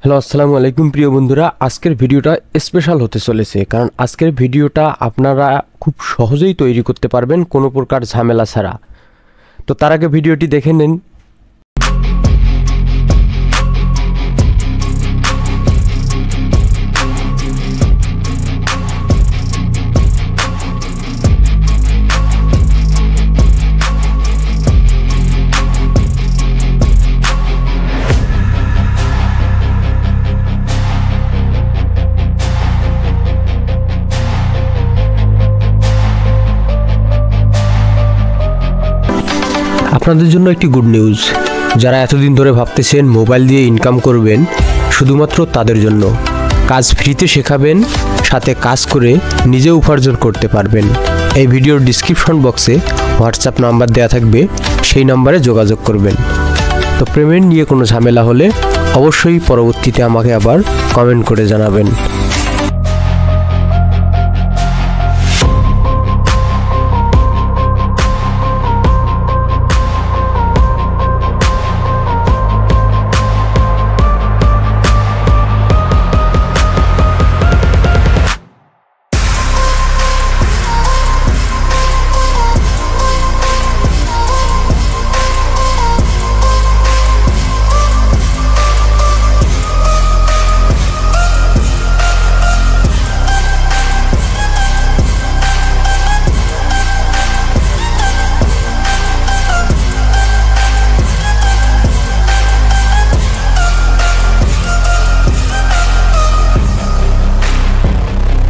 Hello আসসালামু আলাইকুম প্রিয় বন্ধুরা, আজকের ভিডিওটা স্পেশাল হতে চলেছে কারণ আজকের ভিডিওটা আপনারা খুব সহজেই তৈরি করতে পারবেন কোনো প্রকার ঝামেলা ছাড়া। তো তার আগে ভিডিওটি দেখে নিন। আপনাদের জন্য একটি গুড নিউজ, যারা এতদিন ধরে ভাবতেছেন মোবাইল দিয়ে ইনকাম করবেন, শুধুমাত্র তাদের জন্য। কাজ ফ্রিতে শেখাবেন, সাথে কাজ করে নিজে উপার্জন করতে পারবেন। এই ভিডিওর ডিসক্রিপশন বক্সে হোয়াটসঅ্যাপ নাম্বার দেওয়া থাকবে, সেই নাম্বারে যোগাযোগ করবেন। তো পেমেন্ট নিয়ে কোনো ঝামেলা হলে অবশ্যই পরবর্তীতে আমাকে আবার কমেন্ট করে জানাবেন।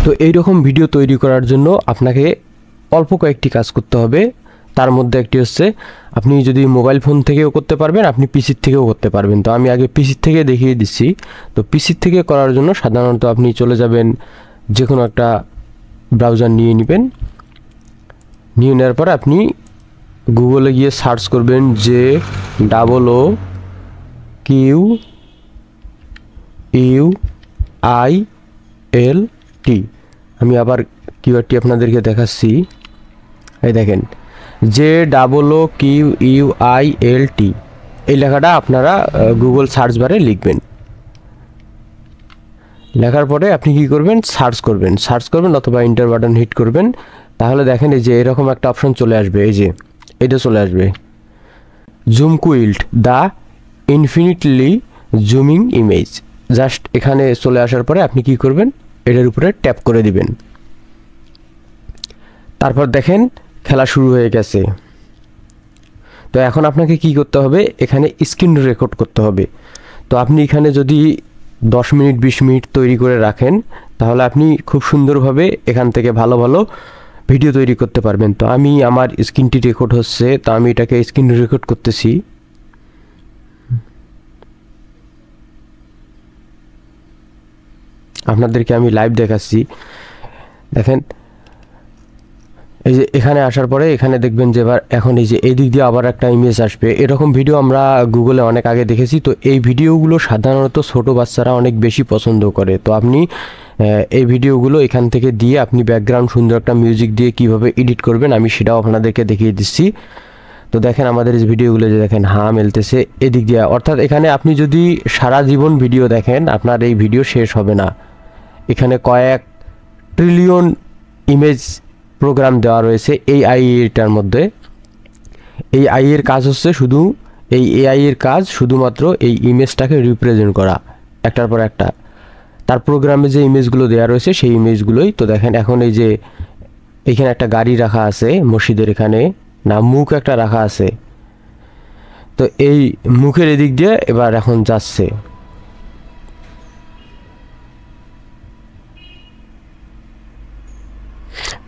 তো এইরকম ভিডিও তৈরি করার জন্য আপনাকে অল্প কয়েকটি কাজ করতে হবে। তার মধ্যে একটি হচ্ছে, আপনি যদি মোবাইল ফোন থেকেও করতে পারবেন, আপনি পিসির থেকেও করতে পারবেন। তো আমি আগে পিসির থেকে দেখিয়ে দিচ্ছি। তো পিসির থেকে করার জন্য সাধারণত আপনি চলে যাবেন, যে কোনো একটা ব্রাউজার নিয়ে নেবেন। নিয়ে নেওয়ার পরে আপনি গুগলে গিয়ে সার্চ করবেন JOQUILT। আমি আবার কিওয়ার্ডটি আপনাদেরকে দেখাচ্ছি। এই দেখেন, JOQUILT, এই লেখাটা আপনারা গুগল সার্চ বারে লিখবেন। লেখার পরে আপনি কি করবেন, সার্চ করবেন অথবা এন্টার বাটন হিট করবেন। তাহলে দেখেন এই যে এরকম একটা অপশন চলে আসবে, এই যে এটা চলে আসবে, JOQUILT the infinitely zooming image. Just এখানে চলে আসার পরে আপনি কি করবেন, এটার উপরে ট্যাপ করে দিবেন। তারপর দেখেন খেলা শুরু হয়ে গেছে। তো এখন আপনাকে কি করতে হবে, এখানে স্ক্রিন রেকর্ড করতে হবে। তো আপনি এখানে যদি 10 মিনিট 20 মিনিট তৈরি করে রাখেন, তাহলে আপনি খুব সুন্দরভাবে এখান থেকে ভালো ভালো ভিডিও তৈরি করতে পারবেন। তো আমি আমার স্ক্রিনটি রেকর্ড হচ্ছে, তো আমি এটাকে স্ক্রিন রেকর্ড করতেছি। আপনাদেরকে আমি লাইভ দেখাচ্ছি। দেখেন এই যে এখানে আসার পরে এখানে দেখবেন যে এবার এখন এই যে এই দিক দিয়ে আবার একটা ইমেজ আসবে। এরকম ভিডিও আমরা গুগলে অনেক আগে দেখেছি। তো এই ভিডিওগুলো সাধারণত ছোট বাচ্চারা অনেক বেশি পছন্দ করে। তো আপনি এই ভিডিওগুলো এখান থেকে দিয়ে আপনি ব্যাকগ্রাউন্ড সুন্দর একটা মিউজিক দিয়ে কিভাবে এডিট করবেন আমি সেটাও আপনাদেরকে দেখিয়ে দিচ্ছি। তো দেখেন আমাদের এই ভিডিওগুলো যে দেখেন মেলতেছে এদিক দিয়ে, অর্থাৎ এখানে আপনি যদি সারা জীবন ভিডিও দেখেন আপনার এই ভিডিও শেষ হবে না। এখানে কয়েক ট্রিলিয়ন ইমেজ প্রোগ্রাম দেওয়া রয়েছে এই এআইটার মধ্যে। এই AI এর কাজ হচ্ছে শুধু, এই AI এর কাজ শুধুমাত্র এই ইমেজটাকে রিপ্রেজেন্ট করা একটার পর একটা। তার প্রোগ্রামে যে ইমেজগুলো দেওয়া রয়েছে সেই ইমেজগুলোই। তো দেখেন এখন এই যে এখানে একটা গাড়ি রাখা আছে মসজিদের, এখানে না মুখ একটা রাখা আছে। তো এই মুখের এদিক দিয়ে এবার এখন যাচ্ছে।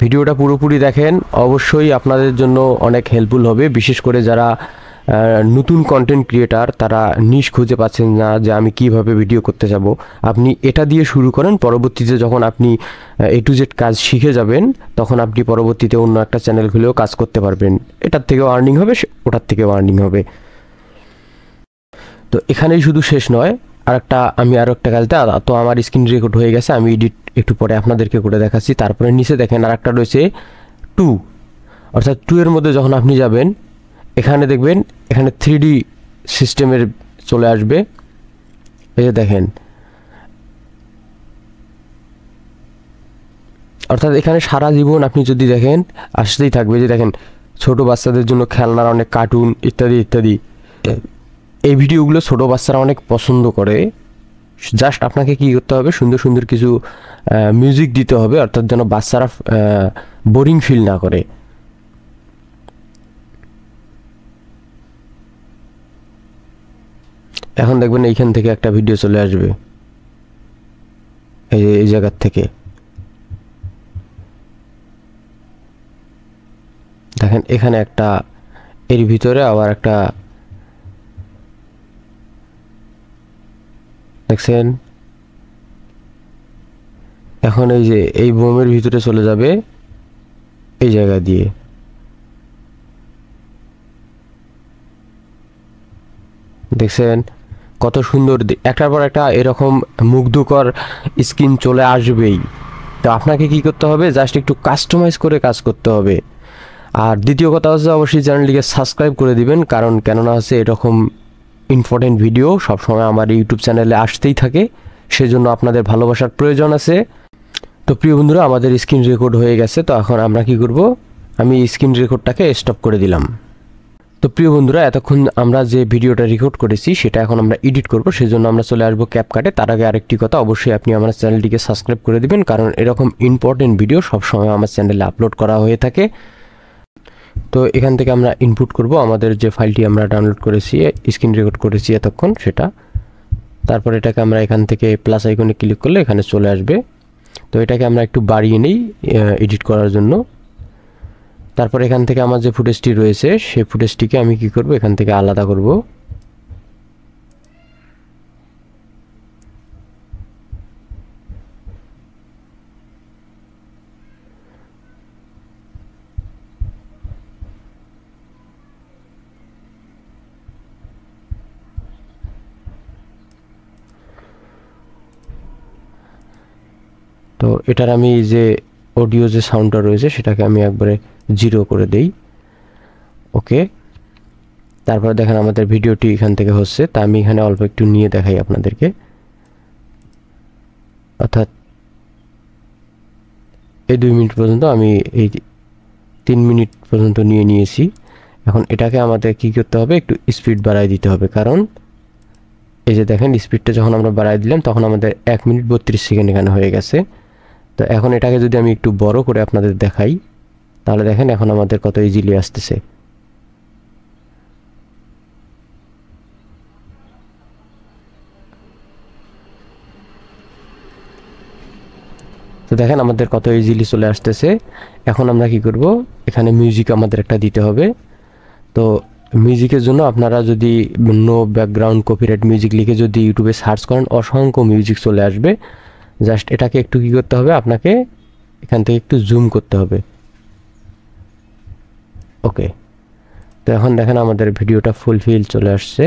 ভিডিওটা পুরোপুরি দেখেন, অবশ্যই আপনাদের জন্য অনেক হেল্পফুল হবে। বিশেষ করে যারা নতুন কন্টেন্ট ক্রিয়েটার, তারা নিশ খুঁজে পাচ্ছেন না যে আমি কিভাবে ভিডিও করতে যাব। আপনি এটা দিয়ে শুরু করেন, পরবর্তীতে যখন আপনি A to Z কাজ শিখে যাবেন তখন আপনি পরবর্তীতে অন্য একটা চ্যানেল খুলেও কাজ করতে পারবেন। এটার থেকেও আর্নিং হবে, ওটার থেকেও আর্নিং হবে। তো এখানেই শুধু শেষ নয়, আমি আরও একটা কাজ দেয়। তো আমার স্ক্রিন রেকর্ড হয়ে গেছে, আমি এডিট একটু পরে আপনাদেরকে করে দেখাচ্ছি। তারপরে নিচে দেখেন আরেকটা রয়েছে 2, অর্থাৎ 2 এর মধ্যে যখন আপনি যাবেন এখানে দেখবেন এখানে 3D সিস্টেমের চলে আসবে। এই যে দেখেন অর্থাৎ এখানে সারা জীবন আপনি যদি দেখেন আসতেই থাকবে, যে দেখেন ছোট বাচ্চাদের জন্য খেলনার অনেক কার্টুন ইত্যাদি ইত্যাদি। এই ভিডিওগুলো ছোট বাচ্চারা অনেক পছন্দ করে। জাস্ট আপনাকে কি করতে হবে, সুন্দর সুন্দর কিছু মিউজিক দিতে হবে, অর্থাৎ যেন বাচ্চারা বোরিং ফিল না করে। এখন দেখবেন এইখান থেকে একটা ভিডিও চলে আসবে, এই জায়গার থেকে দেখেন এখানে একটা, এর ভিতরে আবার একটা দেখছেন। এখন এই যে এই বোমের ভিতরে চলে যাবে এই জায়গা দিয়ে। দেখছেন কত সুন্দর, একটার পর একটা এরকম মুগ্ধকর স্ক্রিন চলে আসবেই। তো আপনাকে কি করতে হবে, জাস্ট একটু কাস্টমাইজ করে কাজ করতে হবে। আর দ্বিতীয় কথা হচ্ছে অবশ্যই চ্যানেলটিকে সাবস্ক্রাইব করে দিবেন, কারণ কেননা হচ্ছে এরকম ইম্পর্টেন্ট ভিডিও সবসময় আমার ইউটিউব চ্যানেলে আসতেই থাকে, সেজন্য আপনাদের ভালোবাসার প্রয়োজন আছে। তো প্রিয় বন্ধুরা, আমাদের স্ক্রিন রেকর্ড হয়ে গেছে। তো এখন আমরা কি করব, আমি স্ক্রিন রেকর্ডটাকে স্টপ করে দিলাম। তো প্রিয় বন্ধুরা, এতক্ষণ আমরা যে ভিডিওটা রেকর্ড করেছি সেটা এখন আমরা এডিট করব, সেজন্য আমরা চলে আসবো ক্যাপকাটে। তার আগে আরেকটি কথা, অবশ্যই আপনি আমার চ্যানেলটিকে সাবস্ক্রাইব করে দিবেন, কারণ এরকম ইম্পর্টেন্ট ভিডিও সবসময় আমার চ্যানেলে আপলোড করা হয়ে থাকে। তো এখান থেকে আমরা ইনপুট করব আমাদের যে ফাইলটি আমরা ডাউনলোড করেছি, স্ক্রিন রেকর্ড করেছি এতক্ষণ সেটা। তারপর এটাকে আমরা এখান থেকে প্লাস আইকনে ক্লিক করলে এখানে চলে আসবে। তো এটাকে আমরা একটু বাড়িয়ে নিই এডিট করার জন্য। তারপর এখান থেকে আমার যে ফুটেজটি রয়েছে সেই ফুটেজটিকে আমি কি করব, এখান থেকে আলাদা করব। তো এটার আমি যে অডিও যে সাউন্ডটা রয়েছে সেটাকে আমি একবারে 0 করে দেই। ওকে, তারপরে দেখেন আমাদের ভিডিওটি এখান থেকে হচ্ছে। তা আমি এখানে অল্প একটু নিয়ে দেখাই আপনাদেরকে, অর্থাৎ এই 2 মিনিট পর্যন্ত আমি এই 3 মিনিট পর্যন্ত নিয়েছি। এখন এটাকে আমাদের কি করতে হবে, একটু স্পিড বাড়াই দিতে হবে, কারণ এই যে দেখেন স্পিডটা যখন আমরা বাড়াই দিলাম তখন আমাদের 1 মিনিট 32 সেকেন্ড এখানে হয়ে গেছে। তো এখন এটাকে যদি আমি একটু বড় করে আপনাদের দেখাই, তাহলে দেখেন এখন আমাদের কত ইজিলি আসতেছে। তো দেখেন আমাদের কত ইজিলি চলে আসতেছে। এখন আমরা কি করব, এখানে মিউজিক আমাদের একটা দিতে হবে। তো মিউজিকের জন্য আপনারা যদি নো ব্যাকগ্রাউন্ড কপিরাইট মিউজিক লিখে যদি ইউটিউবে সার্চ করেন, অসংখ্য মিউজিক চলে আসবে। জাস্ট এটাকে একটু কি করতে হবে, আপনাকে এখান থেকে একটু জুম করতে হবে। ওকে, তো এখন দেখেন আমাদের ভিডিওটা ফুলফিল চলে আসছে।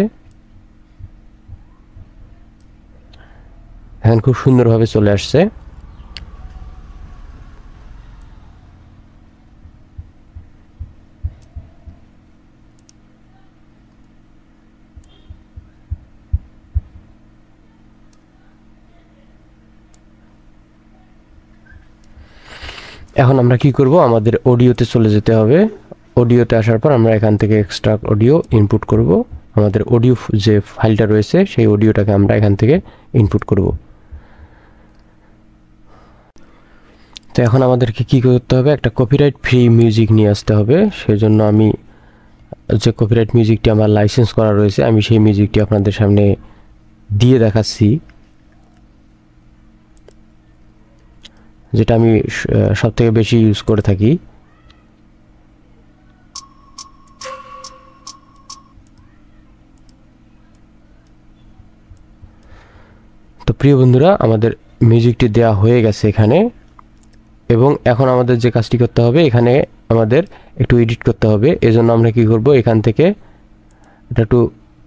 এখন খুব সুন্দরভাবে চলে আসছে। এখন আমরা কি করব, আমাদের অডিওতে চলে যেতে হবে। অডিওতে আসার পর আমরা এখান থেকে এক্সট্রা অডিও ইনপুট করব। আমাদের অডিও যে ফাইলটা রয়েছে সেই অডিওটাকে আমরা এখান থেকে ইনপুট করব। তো এখন আমাদেরকে কি করতে হবে, একটা কপিরাইট ফ্রি মিউজিক নিয়ে আসতে হবে। সেজন্য আমি যে কপিরাইট মিউজিকটি আমার লাইসেন্স করা রয়েছে আমি সেই মিউজিকটি আপনাদের সামনে দিয়ে দেখাচ্ছি, যেটা আমি সবথেকে বেশি ইউজ করে থাকি। তো প্রিয় বন্ধুরা, আমাদের মিউজিকটি দেওয়া হয়ে গেছে এখানে, এবং এখন আমাদের যে কাজটি করতে হবে, এখানে আমাদের একটু এডিট করতে হবে। এজন্য আমরা কি করব, এখান থেকে এটা একটু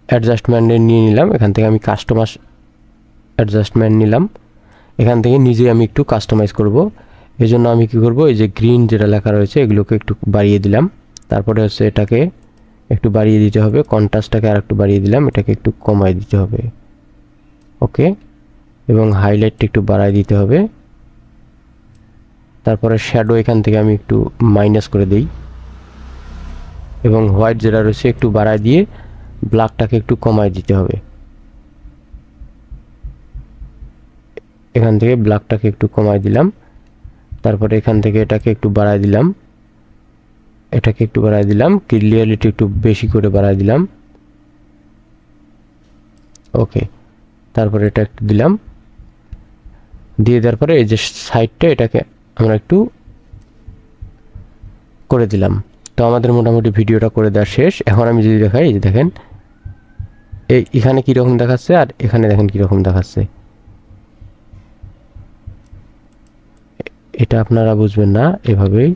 অ্যাডজাস্টমেন্টে নিয়ে নিলাম। এখান থেকে আমি কাস্টমাইজ অ্যাডজাস্টমেন্ট নিলাম, এখান থেকে নিজে আমি একটু কাস্টমাইজ করব। এজন্য আমি কি করব, এই যে গ্রিন যেটা লেখা রয়েছে এগুলোকে একটু বাড়িয়ে দিলাম। তারপরে হচ্ছে এটাকে একটু বাড়িয়ে দিতে হবে, কন্ট্রাস্টটাকে আর একটু বাড়িয়ে দিলাম, এটাকে একটু কমাই দিতে হবে। ওকে, এবং হাইলাইটটা একটু বাড়াই দিতে হবে। তারপরে শ্যাডো এখান থেকে আমি একটু মাইনাস করে দেই এবং হোয়াইট যেটা রয়েছে একটু বাড়ায় দিয়ে ব্ল্যাকটাকে একটু কমায় দিতে হবে। এখান থেকে ব্ল্যাকটাকে একটু কমায় দিলাম, তারপরে এখান থেকে এটাকে একটু বাড়ায় দিলাম, এটাকে একটু বাড়ায় দিলাম, ক্লিয়ারিটি একটু বেশি করে বাড়ায় দিলাম। ওকে, তারপরে এটা একটু দিলাম, দিয়ে দেওয়ার পরে এই যে সাইডটা এটাকে আমরা একটু করে দিলাম। তো আমাদের মোটামুটি ভিডিওটা করে দেওয়া শেষ। এখন আমি যদি দেখাই, এই যে দেখেন এখানে কীরকম দেখাচ্ছে আর এখানে দেখেন কীরকম দেখাচ্ছে। এটা আপনারা বুঝবেন না এভাবেই।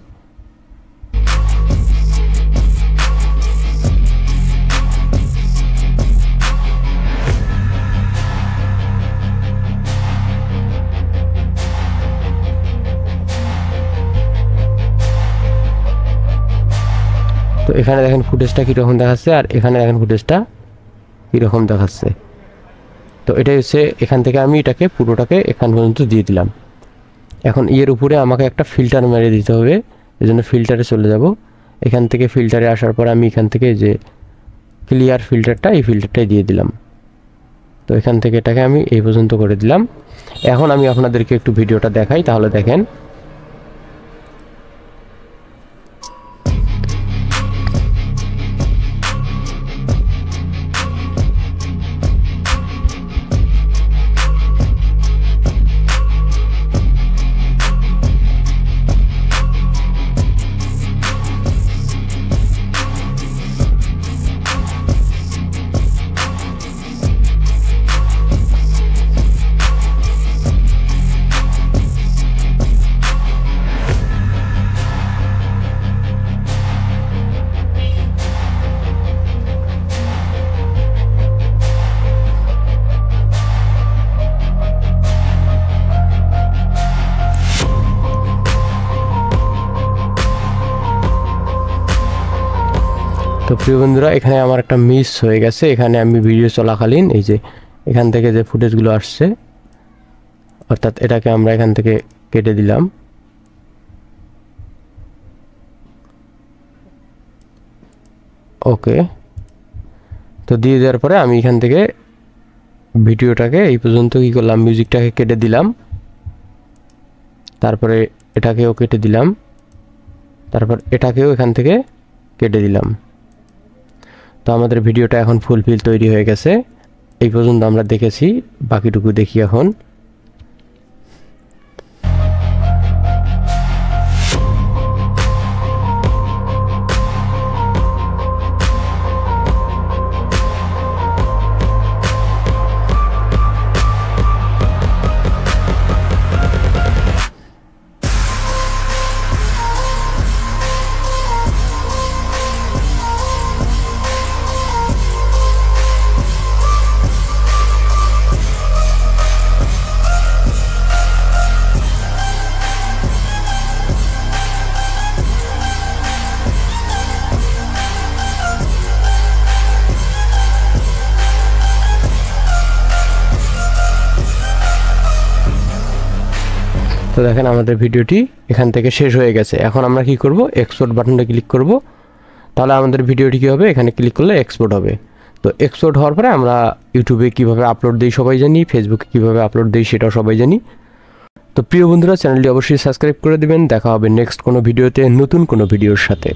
তো এখানে দেখেন ফুটেজটা কীরকম দেখাচ্ছে আর এখানে দেখেন ফুটেজটা কীরকম দেখাচ্ছে। তো এটাই হচ্ছে, এখান থেকে আমি এটাকে পুরোটাকে এখান পর্যন্ত দিয়ে দিলাম। এখন এর উপরে আমাকে একটা ফিল্টার মেরে দিতে হবে, এই জন্য ফিল্টারে চলে যাব। এখান থেকে ফিল্টারে আসার পর আমি এখান থেকে যে ক্লিয়ার ফিল্টারটা, এই ফিল্টারটাই দিয়ে দিলাম। তো এখান থেকে এটাকে আমি এই পর্যন্ত করে দিলাম। এখন আমি আপনাদেরকে একটু ভিডিওটা দেখাই, তাহলে দেখেন। তো প্রিয় বন্ধুরা, এখানে আমার একটা মিস হয়ে গেছে। এখানে আমি ভিডিও চলাকালীন এই যে এখান থেকে যে ফুটেজগুলো আসছে, অর্থাৎ এটাকে আমরা এখান থেকে কেটে দিলাম। ওকে, তো দিয়ে দেওয়ার পরে আমি এখান থেকে ভিডিওটাকে এই পর্যন্ত কী করলাম, মিউজিকটাকে কেটে দিলাম, তারপরে এটাকেও কেটে দিলাম, তারপর এটাকেও এখান থেকে কেটে দিলাম। তো আমাদের ভিডিওটা এখন ফুলফিল তৈরি হয়ে গেছে। এই পর্যন্ত আমরা দেখেছি, বাকিটুকু দেখি এখন। তো দেখেন আমাদের ভিডিওটি এখান থেকে শেষ হয়ে গেছে। এখন আমরা কি করব, এক্সপোর্ট বাটনটা ক্লিক করব। তাহলে আমাদের ভিডিওটি কী হবে, এখানে ক্লিক করলে এক্সপোর্ট হবে। তো এক্সপোর্ট হওয়ার পরে আমরা ইউটিউবে কীভাবে আপলোড দিই সবাই জানি, ফেসবুকে কীভাবে আপলোড দিই সেটাও সবাই জানি। তো প্রিয় বন্ধুরা, চ্যানেলটি অবশ্যই সাবস্ক্রাইব করে দেবেন। দেখা হবে নেক্সট কোনো ভিডিওতে নতুন কোনো ভিডিওর সাথে।